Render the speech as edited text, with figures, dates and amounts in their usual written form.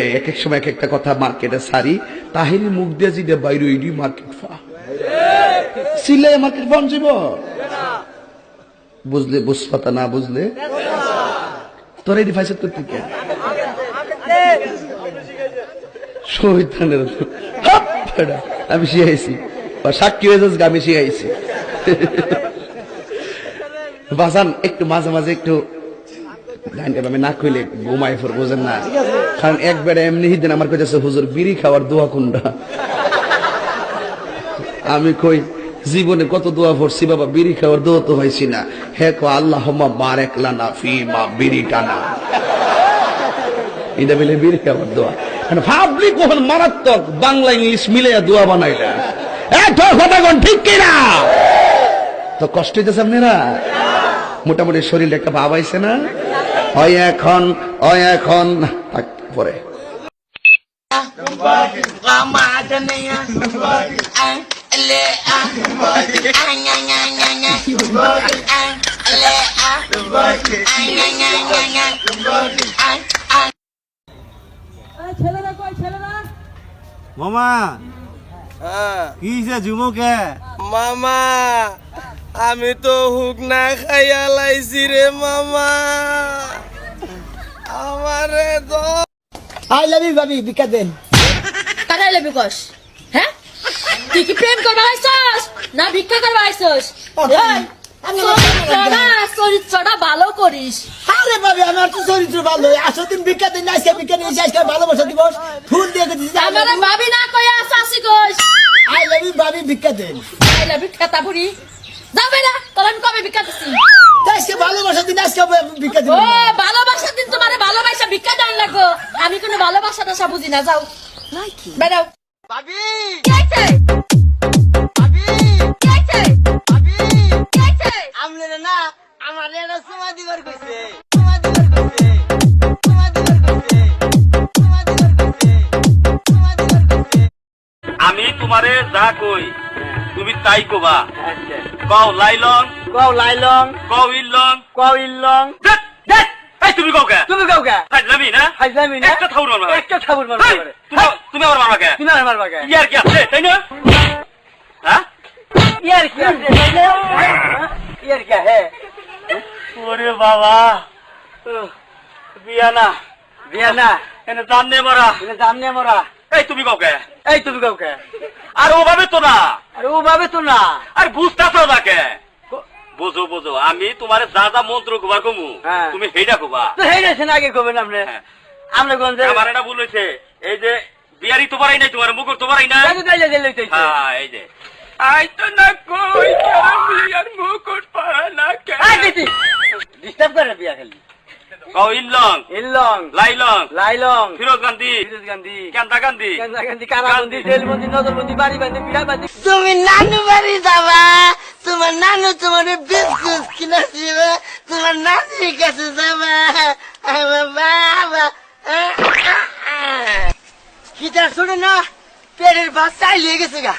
এক এক সময় এক একটা কথা মার্কেটে সারি তাহিনী মুখ দিয়ে যেটা বাইরে ওইডি মার্কেট ফা সিলে মার্কেট বন যাব বুঝলে বুঝপাতা না বুঝলে তোর এই ফাইসাত করতে কে শহীদানের আমি শিখাইছি সাক্ষী হয়ে যাস আমি শিখাইছি বাজান একটু মাঝে মাঝে একটু আমি না কইলে ঘুমাই ফোর বোঝেন না কারণ একবারে এমনি দিন আমার কাছে হুজুর বিড়ি খাওয়ার দোয়া কোনটা আমি কই জীবনে কত দোয়া পড়ছি বাবা বিড়ি খাওয়ার দোয়া তো হয়েছি না হে কো আল্লাহুম্মা বারিক লানা ফিমা বিড়ি টানা এটা বলে বিড়ি খাওয়ার দোয়া মানে ভাবলি কখন মারাত্মক বাংলা ইংলিশ মিলাইয়া দোয়া বানাইলা এত কথা কোন ঠিক কিনা তো কষ্ট হইতেছে আপনারা মোটামুটি শরীরে একটা ভাব আইছে না হয় এখন পরে মামা কি ঝুমুকে মামা আমি তো হুক না খাইয়া লাইছি রে মামা আমারে তো আই লাভ ইউ ভাবি বিকা দেন কারাই লাভ ইউ কস হ্যাঁ তুই কি প্রেম করবা আইছস না ভিক্ষা করবা আইছস চরিত্রটা ভালো করিস আরে ভাবি আমার তো চরিত্র ভালো আসো দিন বিকা দেন আজকে বিকা নিয়ে আজকে ভালোবাসা দিবস ফুল দিয়ে দিছি আমারে ভাবি না কইয়া শাসি কইস আই লাভ ইউ ভাবি বিকা দেন আই লাভ ইউ খেতা পুরি যাবে না তোর আমি কবে ভিক্ষা দিছি আজকে ভালোবাসা দিন আজকে বিকা দিন ও ভালোবাসা দিন তোমারে ভালোবাসা ভিক্ষা দান লাগো আমি কোনো ভালোবাসাটা সব বুঝি না যাও বেরাও ভাবি কেছে ভাবি কেছে ভাবি কেছে আমনে না আমার এটা সুমা দিবার কইছে সুমা দিবার কইছে সুমা দিবার কইছে সুমা দিবার কইছে সুমা দিবার কইছে আমি তোমারে যা কই তুমি তাই কবা কও লাইলং কও ইল্লং দেখ দেখ এই তুমি কও কে ফাজলামি না একটা থাউর মারবা তুমি আমার মারবা কে ইয়ার কি আছে তাই না হ্যাঁ ইয়ার কি আছে ইয়ার কি হে ওরে বাবা বিয়া না এনে জাননে মরা এই তুমি কও কে আর ওভাবে তো না আর বুঝতাছো না কে বুঝো আমি তোমার যা যা মন্ত্র কবা কমু তুমি হেইডা কবা তো হেইডাছেন আগে কবেন আপনি আমরা কোন যে আমার এটা ভুল হইছে এই যে বিয়ারি তো পারাই নাই তোমার মুকুর তো পারাই না হ্যাঁ এই যে আই তো না কই বিয়ার মুকুর পারা না কে ডিস্টার্ব করে বিয়া খালি কও ইল্লং লাইলং ফিরোজ গান্ধী কেন্দা গান্ধী কারাবন্দি জেলবন্দি নজরবন্দি বাড়ি বান্ধি বিড়া বান্ধি তুমি নানু বাড়ি যাবা তোমার নানু তোমার বিস্কুট কিনা দিবে তোমার নানির কাছে যাবা বাবা কিটা শুনে না পেটের ভাত চাইলে গেছে গা